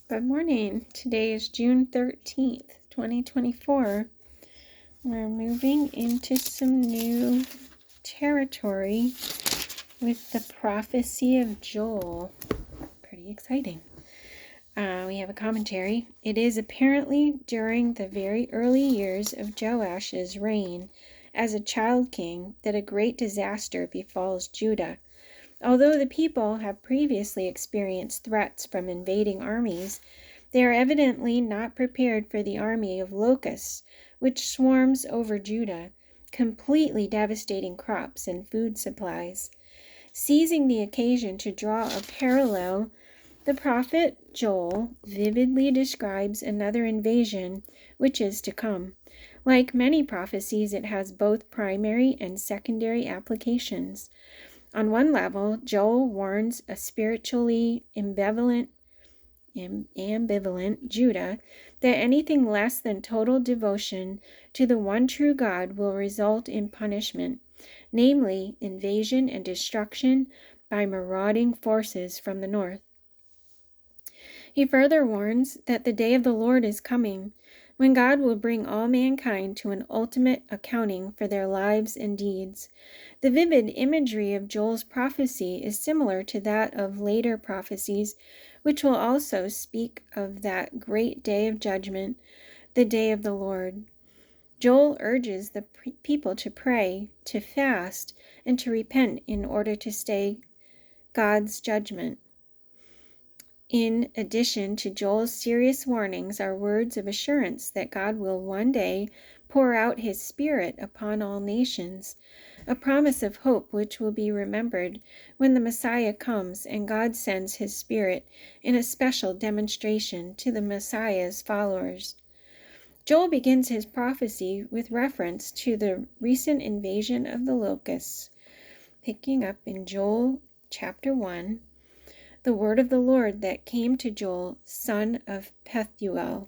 Good morning. Today is June 13th, 2024. We're moving into some new territory with the prophecy of Joel. Pretty exciting. We have a commentary. It is apparently during the very early years of Joash's reign as a child king that a great disaster befalls Judah. Although the people have previously experienced threats from invading armies, they are evidently not prepared for the army of locusts, which swarms over Judah, completely devastating crops and food supplies. Seizing the occasion to draw a parallel, the prophet Joel vividly describes another invasion which is to come. Like many prophecies, it has both primary and secondary applications. On one level, Joel warns a spiritually ambivalent Judah that anything less than total devotion to the one true God will result in punishment, namely invasion and destruction by marauding forces from the north. He further warns that the day of the Lord is coming, when God will bring all mankind to an ultimate accounting for their lives and deeds. The vivid imagery of Joel's prophecy is similar to that of later prophecies, which will also speak of that great day of judgment, the day of the Lord. Joel urges the people to pray, to fast, and to repent in order to stay God's judgment. In addition to Joel's serious warnings are words of assurance that God will one day pour out his Spirit upon all nations, a promise of hope which will be remembered when the Messiah comes and God sends his Spirit in a special demonstration to the Messiah's followers. Joel begins his prophecy with reference to the recent invasion of the locusts. Picking up in Joel chapter 1, the word of the Lord that came to Joel, son of Pethuel.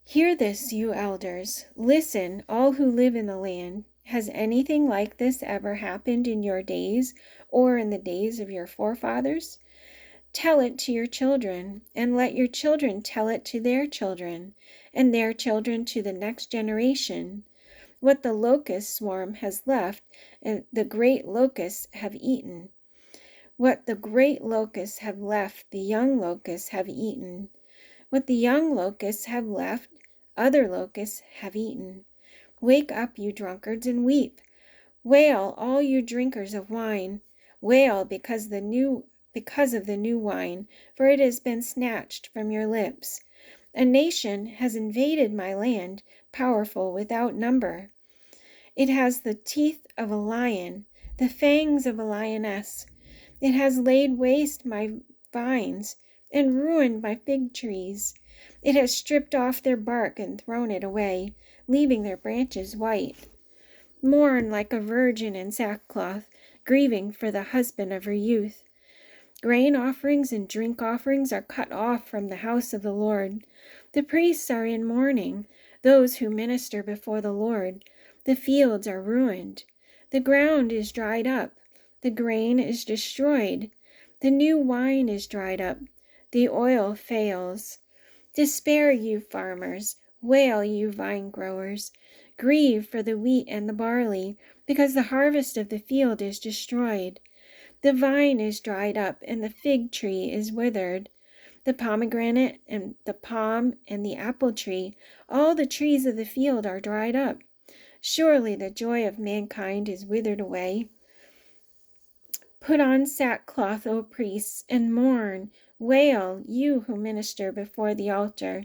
Hear this, you elders. Listen, all who live in the land. Has anything like this ever happened in your days or in the days of your forefathers? Tell it to your children, and let your children tell it to their children, and their children to the next generation. What the locust swarm has left, the great locusts have eaten. What the great locusts have left, the young locusts have eaten. What the young locusts have left, other locusts have eaten. Wake up, you drunkards, and weep. Wail, all you drinkers of wine. Wail because of the new wine, for it has been snatched from your lips. A nation has invaded my land, powerful without number. It has the teeth of a lion, the fangs of a lioness. It has laid waste my vines and ruined my fig trees. It has stripped off their bark and thrown it away, leaving their branches white. Mourn like a virgin in sackcloth, grieving for the husband of her youth. Grain offerings and drink offerings are cut off from the house of the Lord. The priests are in mourning, those who minister before the Lord. The fields are ruined. The ground is dried up. The grain is destroyed. The new wine is dried up. The oil fails. Despair, you farmers. Wail, you vine growers. Grieve for the wheat and the barley, because the harvest of the field is destroyed. The vine is dried up, and the fig tree is withered. The pomegranate and the palm and the apple tree, all the trees of the field are dried up. Surely the joy of mankind is withered away. Put on sackcloth, O priests, and mourn. Wail, you who minister before the altar.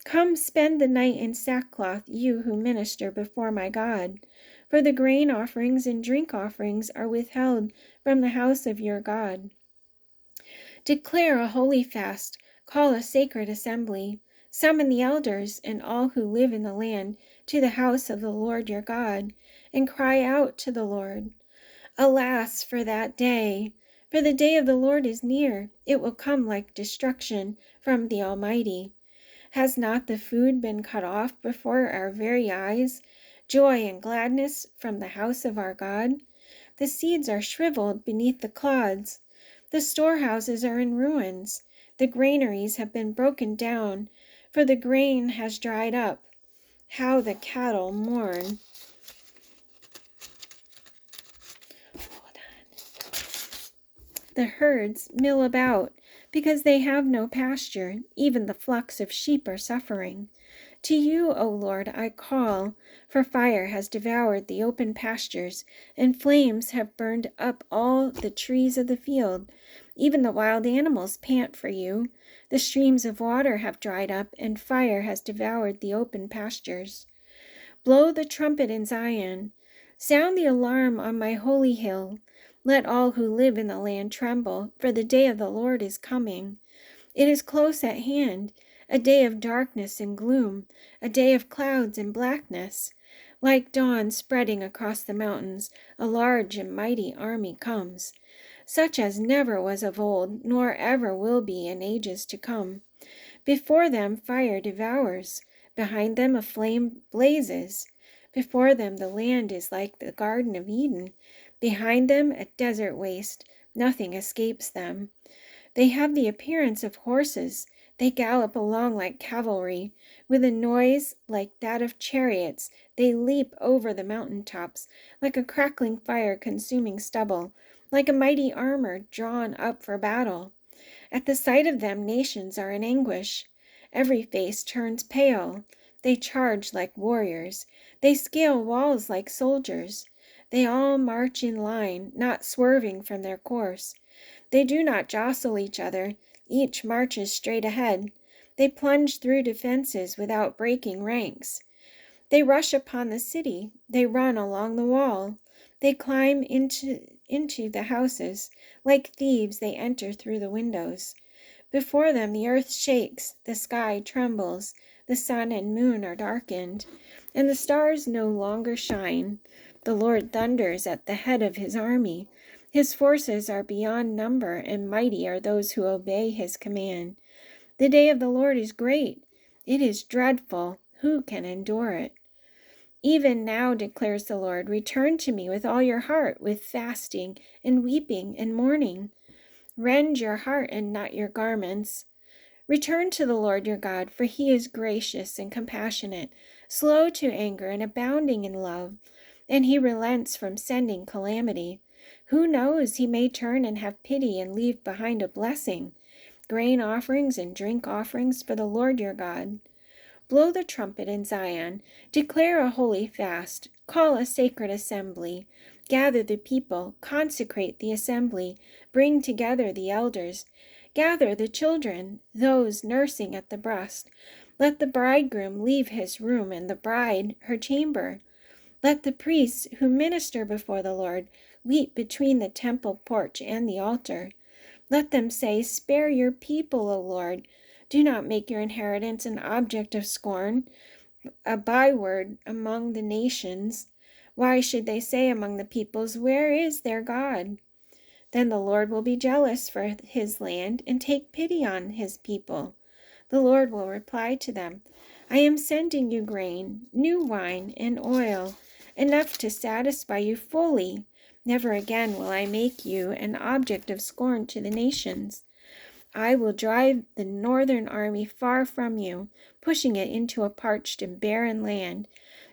Come spend the night in sackcloth, you who minister before my God. For the grain offerings and drink offerings are withheld from the house of your God. Declare a holy fast, call a sacred assembly. Summon the elders and all who live in the land to the house of the Lord your God, and cry out to the Lord. Alas for that day! For the day of the Lord is near. It will come like destruction from the Almighty. Has not the food been cut off before our very eyes? Joy and gladness from the house of our God? The seeds are shriveled beneath the clods. The storehouses are in ruins. The granaries have been broken down, for the grain has dried up. How the cattle mourn. The herds mill about, because they have no pasture. Even the flocks of sheep are suffering. To you, O Lord, I call, for fire has devoured the open pastures, and flames have burned up all the trees of the field. Even the wild animals pant for you. The streams of water have dried up, and fire has devoured the open pastures. Blow the trumpet in Zion. Sound the alarm on my holy hill. Let all who live in the land tremble, for the day of the Lord is coming. It is close at hand, a day of darkness and gloom, a day of clouds and blackness. Like dawn spreading across the mountains, a large and mighty army comes, such as never was of old, nor ever will be in ages to come. Before them fire devours, behind them a flame blazes. Before them the land is like the Garden of Eden, behind them a desert waste, nothing escapes them. They have the appearance of horses, they gallop along like cavalry, with a noise like that of chariots. They leap over the mountain tops, like a crackling fire consuming stubble, like a mighty armor drawn up for battle. At the sight of them, nations are in anguish. Every face turns pale. They charge like warriors. They scale walls like soldiers. They all march in line, not swerving from their course. They do not jostle each other. Each marches straight ahead. They plunge through defenses without breaking ranks. They rush upon the city. They run along the wall. They climb into the houses. Like thieves, they enter through the windows. Before them the earth shakes, the sky trembles, the sun and moon are darkened, and the stars no longer shine. The Lord thunders at the head of his army. His forces are beyond number, and mighty are those who obey his command. The day of the Lord is great. It is dreadful. Who can endure it? Even now, declares the Lord, return to me with all your heart, with fasting and weeping and mourning. Rend your heart and not your garments. Return to the Lord your God, for he is gracious and compassionate, slow to anger and abounding in love, and he relents from sending calamity. Who knows, he may turn and have pity and leave behind a blessing, grain offerings and drink offerings for the Lord your God. Blow the trumpet in Zion, declare a holy fast, call a sacred assembly, gather the people, consecrate the assembly, bring together the elders, gather the children, those nursing at the breast. Let the bridegroom leave his room and the bride her chamber. Let the priests who minister before the Lord weep between the temple porch and the altar. Let them say, spare your people, O Lord. Do not make your inheritance an object of scorn, a byword among the nations. Why should they say among the peoples, where is their God? Then the Lord will be jealous for his land and take pity on his people. The Lord will reply to them, I am sending you grain, new wine, and oil, enough to satisfy you fully. Never again will I make you an object of scorn to the nations. I will drive the northern army far from you, pushing it into a parched and barren land,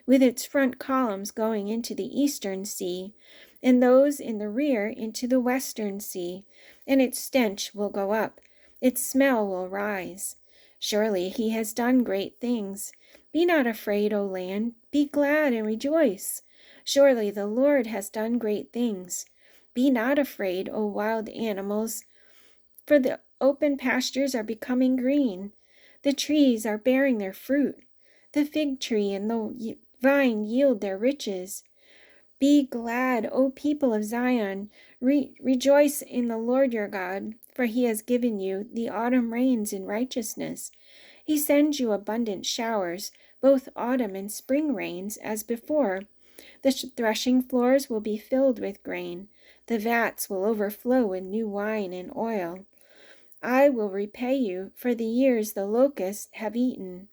with its front columns going into the eastern sea, and those in the rear into the western sea, and its stench will go up, its smell will rise. Surely he has done great things. Be not afraid, O land, be glad and rejoice. Surely the Lord has done great things. Be not afraid, O wild animals, for the open pastures are becoming green. The trees are bearing their fruit. The fig tree and the vine yield their riches. Be glad, O people of Zion. Rejoice in the Lord your God, for he has given you the autumn rains in righteousness. He sends you abundant showers, both autumn and spring rains, as before. The threshing floors will be filled with grain. The vats will overflow with new wine and oil. I will repay you for the years the locusts have eaten,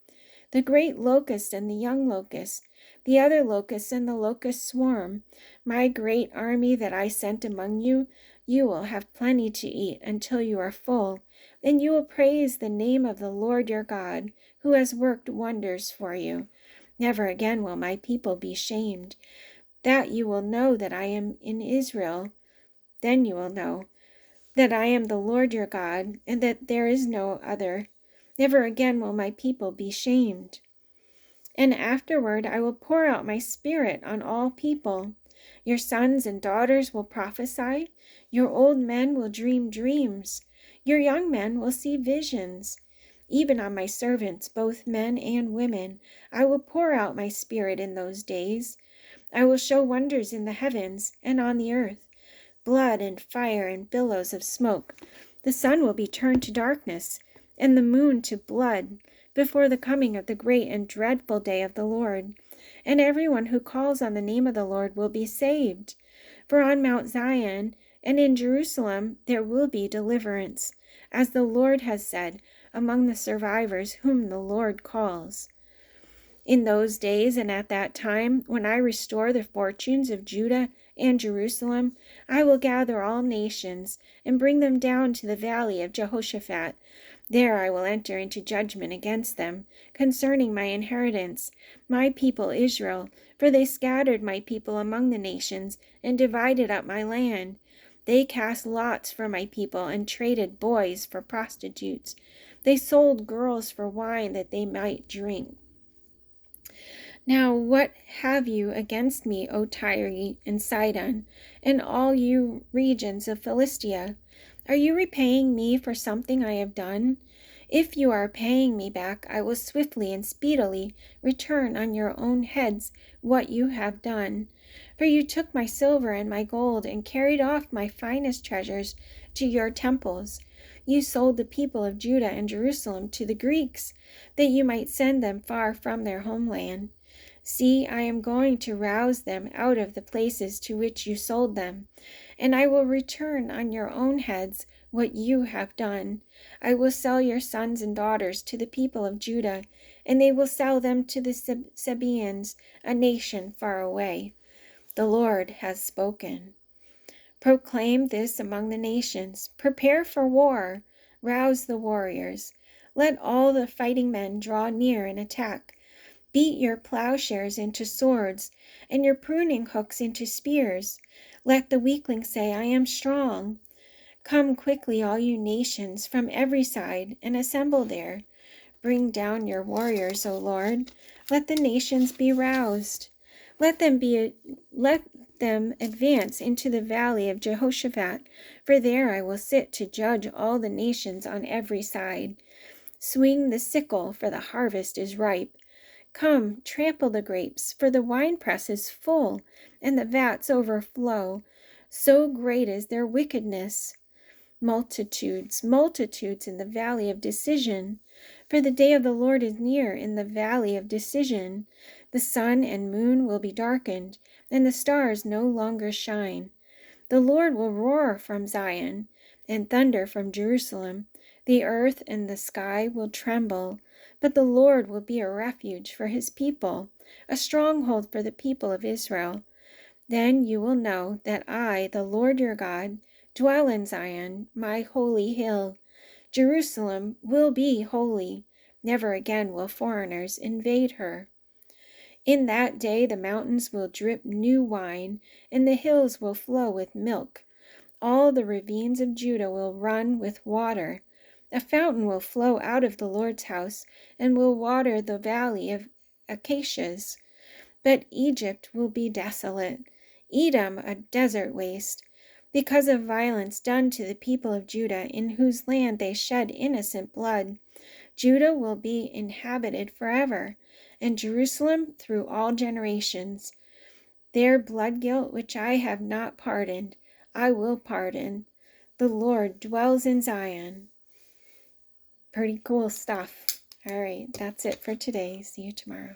the great locust and the young locust, the other locusts and the locust swarm, my great army that I sent among you. You will have plenty to eat until you are full, and you will praise the name of the Lord your God, who has worked wonders for you. Never again will my people be shamed. That you will know that I am in Israel. Then you will know that I am the Lord your God, and that there is no other. Never again will my people be shamed. And afterward I will pour out my spirit on all people. Your sons and daughters will prophesy. Your old men will dream dreams. Your young men will see visions. Even on my servants, both men and women, I will pour out my spirit in those days. I will show wonders in the heavens and on the earth, blood and fire and billows of smoke. The sun will be turned to darkness, and the moon to blood, before the coming of the great and dreadful day of the Lord. And everyone who calls on the name of the Lord will be saved. For on Mount Zion and in Jerusalem there will be deliverance, as the Lord has said, among the survivors whom the Lord calls. In those days and at that time, when I restore the fortunes of Judah and Jerusalem, I will gather all nations and bring them down to the valley of Jehoshaphat. There I will enter into judgment against them concerning my inheritance, my people Israel, for they scattered my people among the nations and divided up my land. They cast lots for my people and traded boys for prostitutes. They sold girls for wine that they might drink. Now what have you against me, O Tyre and Sidon, and all you regions of Philistia? Are you repaying me for something I have done? If you are paying me back, I will swiftly and speedily return on your own heads what you have done. For you took my silver and my gold, and carried off my finest treasures to your temples. You sold the people of Judah and Jerusalem to the Greeks, that you might send them far from their homeland. See, I am going to rouse them out of the places to which you sold them, and I will return on your own heads what you have done. I will sell your sons and daughters to the people of Judah, and they will sell them to the Sabaeans, a nation far away. The Lord has spoken. Proclaim this among the nations. Prepare for war. Rouse the warriors. Let all the fighting men draw near and attack. Beat your plowshares into swords, and your pruning hooks into spears. Let the weakling say, I am strong. Come quickly, all you nations, from every side, and assemble there. Bring down your warriors, O Lord. Let the nations be roused. Let them advance into the valley of Jehoshaphat, for there I will sit to judge all the nations on every side. Swing the sickle, for the harvest is ripe. Come, trample the grapes, for the winepress is full, and the vats overflow. So great is their wickedness. Multitudes, multitudes in the valley of decision. For the day of the Lord is near in the valley of decision. The sun and moon will be darkened, and the stars no longer shine. The Lord will roar from Zion, and thunder from Jerusalem. The earth and the sky will tremble, but the Lord will be a refuge for his people, a stronghold for the people of Israel. Then you will know that I, the Lord your God, dwell in Zion, my holy hill. Jerusalem will be holy. Never again will foreigners invade her. In that day the mountains will drip new wine, and the hills will flow with milk. All the ravines of Judah will run with water. A fountain will flow out of the Lord's house, and will water the valley of acacias. But Egypt will be desolate, Edom a desert waste, because of violence done to the people of Judah, in whose land they shed innocent blood. Judah will be inhabited forever, and Jerusalem through all generations. Their blood guilt, which I have not pardoned, I will pardon. The Lord dwells in Zion. Pretty cool stuff. All right, that's it for today. See you tomorrow.